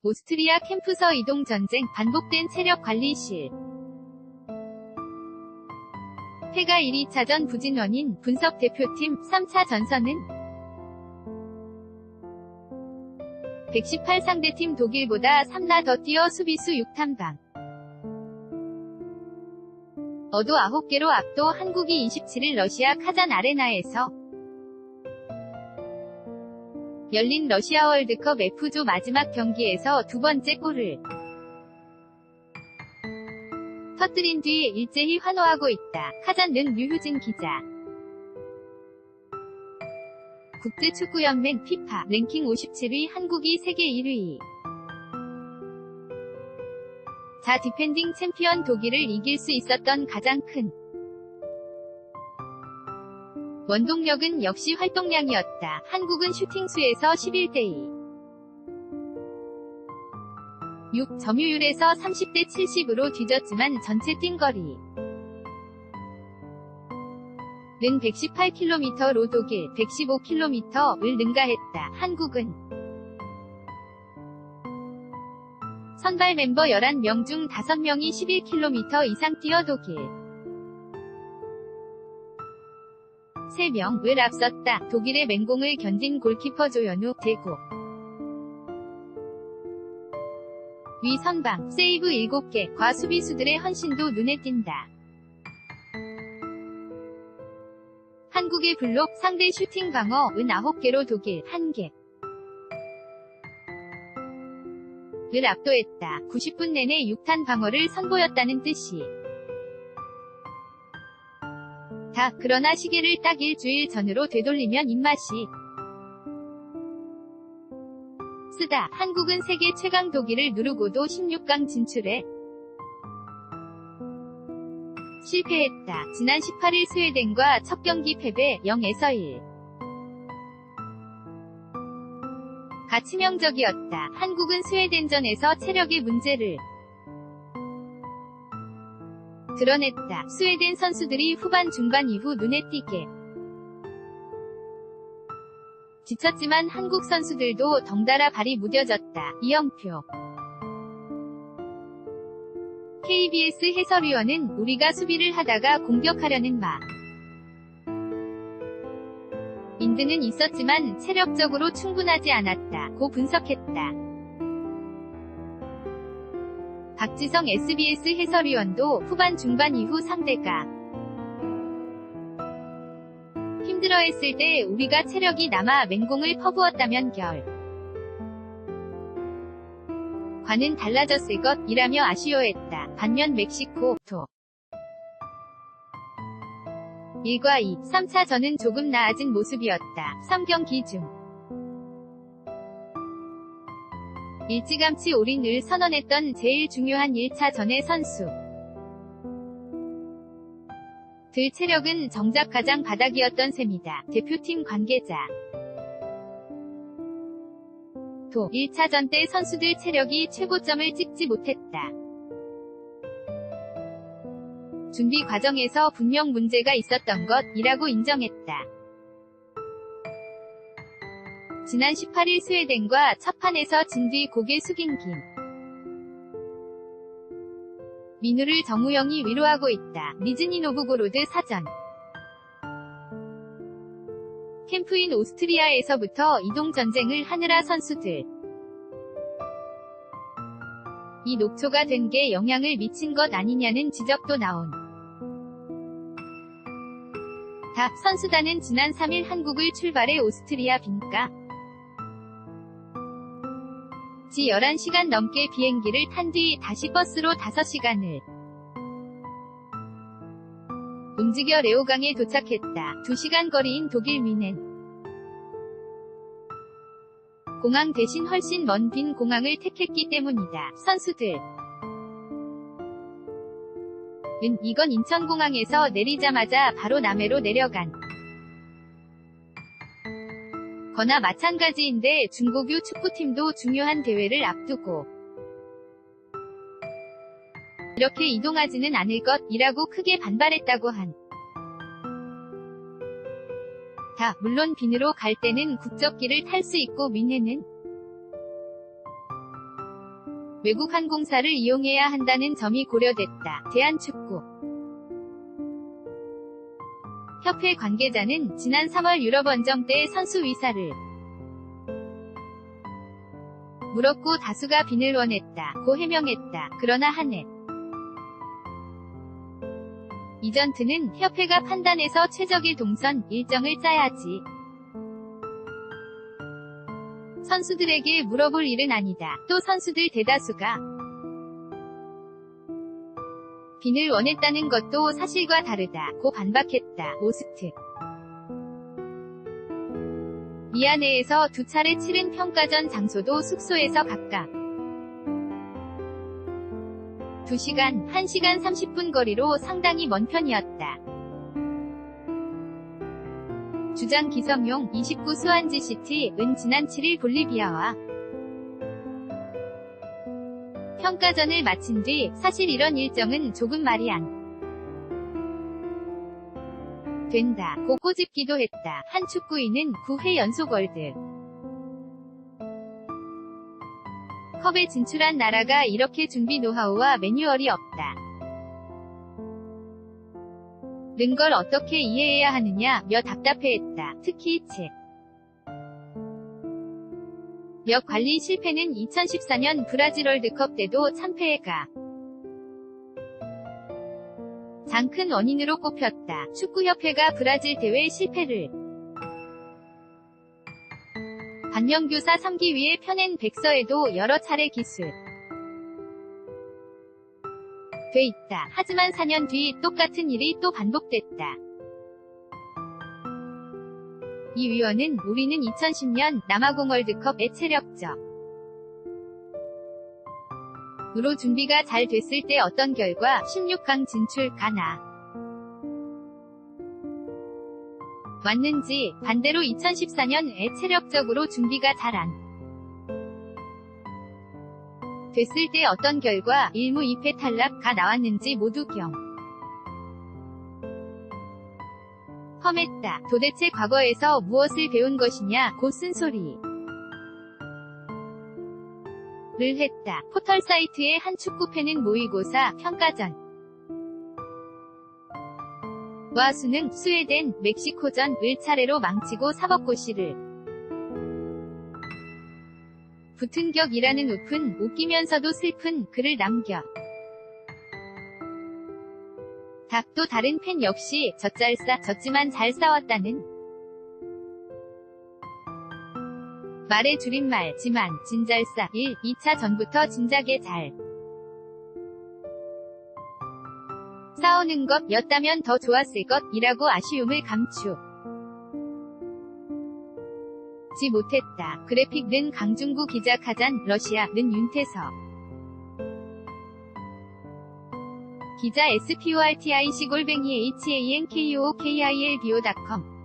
오스트리아 캠프서 이동 전쟁, 반복된 체력 관리실. 폐가 1-2차전 부진 원인, 분석 대표팀, 3차 전선은 118 상대팀 독일보다 3나 더 뛰어 수비수 6탐방. 어도 9개로 압도 한국이 27일 러시아 카잔 아레나에서 열린 러시아 월드컵 F조 마지막 경기에서 두 번째 골을 터뜨린 뒤에 일제히 환호하고 있다. 카잔는 류효진 기자. 국제축구연맹 피파 랭킹 57위 한국이 세계 1위. 자 디펜딩 챔피언 독일을 이길 수 있었던 가장 큰 원동력은 역시 활동량이었다. 한국은 슈팅수에서 11대2. 6 점유율에서 30대70으로 뒤졌지만 전체 뛴거리 는 118km로 독일 115km를 능가했다. 한국은 선발 멤버 11명 중 5명이 11km 이상 뛰어 독일 3명을 앞섰다. 독일의 맹공을 견딘 골키퍼 조현우, 대구 위 선방, 세이브 7개, 과 수비수들의 헌신도 눈에 띈다. 한국의 블록, 상대 슈팅 방어은 9개로 독일 1개 를 압도했다. 90분 내내 6탄 방어를 선보였다는 뜻이 다. 그러나 시계를 딱 일주일 전으로 되돌리면 입맛이 쓰다. 한국은 세계 최강 독일을 누르고도 16강 진출에 실패했다. 지난 18일 스웨덴과 첫 경기 패배 0에서 1. 가 치명적이었다. 한국은 스웨덴전에서 체력의 문제를 드러냈다. 스웨덴 선수들이 후반 중반 이후 눈에 띄게 지쳤지만 한국 선수들도 덩달아 발이 무뎌졌다. 이영표 KBS 해설위원은 우리가 수비를 하다가 공격하려는 인드는 있었지만 체력적으로 충분하지 않았다. 고 분석했다. 박지성 SBS 해설위원도 후반 중반 이후 상대가 힘들어했을 때 우리가 체력이 남아 맹공을 퍼부었다면 과는 달라졌을 것이라며 아쉬워했다. 반면 멕시코, 1과 2, 3차전은 조금 나아진 모습이었다. 3경기 중 일찌감치 올인을 선언했던 제일 중요한 1차전의 선수 들 체력은 정작 가장 바닥이었던 셈이다. 대표팀 관계자 1차전 때 선수들 체력이 최고점을 찍지 못했다. 준비 과정에서 분명 문제가 있었던 것이라고 인정했다. 지난 18일 스웨덴과 첫 판에서 진 뒤 고개 숙인 민우를 정우영이 위로하고 있다. 니즈니 노브고로드 사전 캠프인 오스트리아에서부터 이동전쟁을 하느라 선수들 이 녹초가 된 게 영향을 미친 것 아니냐는 지적도 나온 다. 선수단은 지난 3일 한국을 출발해 오스트리아 빈가 지 11시간 넘게 비행기를 탄 뒤 다시 버스로 5시간을 움직여 레오강에 도착했다. 2시간 거리인 독일 뮌헨 공항 대신 훨씬 먼 빈 공항을 택했기 때문이다. 선수들 이건 인천공항에서 내리자마자 바로 남해로 내려간 거나 마찬가지인데 중고교 축구팀도 중요한 대회를 앞두고 이렇게 이동하지는 않을 것이라고 크게 반발했다고 한 다. 물론 빈으로 갈 때는 국적기를 탈 수 있고 뮌헨은 외국 항공사를 이용해야 한다는 점이 고려됐다. 대한축구 협회 관계자는 지난 3월 유럽 원정 때 선수 위사를 물었고 다수가 빈을 원했다 고 해명했다. 그러나 한해 이전트는 협회가 판단해서 최적의 동선, 일정을 짜야지. 선수들에게 물어볼 일은 아니다. 또 선수들 대다수가 빈을 원했다는 것도 사실과 다르다 고 반박했다. 오스트 미아네에서 2차례 치른 평가전 장소도 숙소에서 각각 2시간, 1시간 30분 거리로 상당히 먼 편이었다. 주장 기성용 29 수완지 시티은 지난 7일 볼리비아와 평가전을 마친 뒤 사실 이런 일정은 조금 말이 안 된다 고 꼬집기도 했다. 한 축구인은 9회 연속 월드 컵에 진출한 나라가 이렇게 준비 노하우와 매뉴얼이 없다. 는 걸 어떻게 이해해야 하느냐 며 답답해했다. 특히 몇 관리 실패는 2014년 브라질 월드컵 때도 참패가 장 큰 원인으로 꼽혔다. 축구협회가 브라질 대회 실패를 반면교사 3기 위에 펴낸 백서에도 여러 차례 기술 돼 있다. 하지만 4년 뒤 똑같은 일이 또 반복됐다. 이 위원은 우리는 2010년 남아공 월드컵의 체력적 으로 준비가 잘 됐을 때 어떤 결과 16강 진출 가나 왔는지 반대로 2014년에 체력적으로 준비가 잘 안 됐을 때 어떤 결과 1무 2패 탈락가 나왔는지 모두 험했다. 도대체 과거에서 무엇을 배운 것이냐 고 쓴소리 를 했다. 포털 사이트에 한 축구팬은 모의고사, 평가전 와 수능, 스웨덴, 멕시코전을 차례로 망치고 사법고시를 붙은 격이라는 웃픈, 웃기면서도 슬픈 글을 남겨 또 다른 팬 역시 졌지만 잘 싸웠다는 말의 줄임말, 지만, 진잘싸, 1, 2차 전부터 진작에 잘 싸우는 것였다면 더 좋았을 것이라고 아쉬움을 감추지 못했다. 그래픽는 강중구 기자 카잔, 러시아는 윤태석 기자 sportic_hankookilbo.com